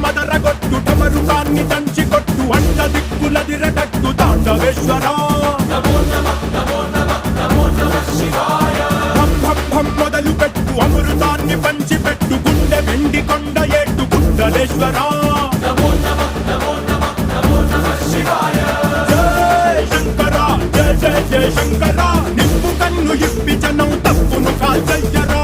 మదరగొట్టు ఢమరుకాన్ని దంచి కొట్టు అంట దిక్కులదిరగట్టు తాండవేశ్వరా మొదలు పెట్టు అమృతాన్ని పంచిపెట్టు గుండె వెండి కొండ ఏట్టు గుండలేశ్వరా జయ శంకర జయ జయ జయ శంకర నిప్పు కన్ను ఇప్పి జనం తప్పును కాల్చయ్యరా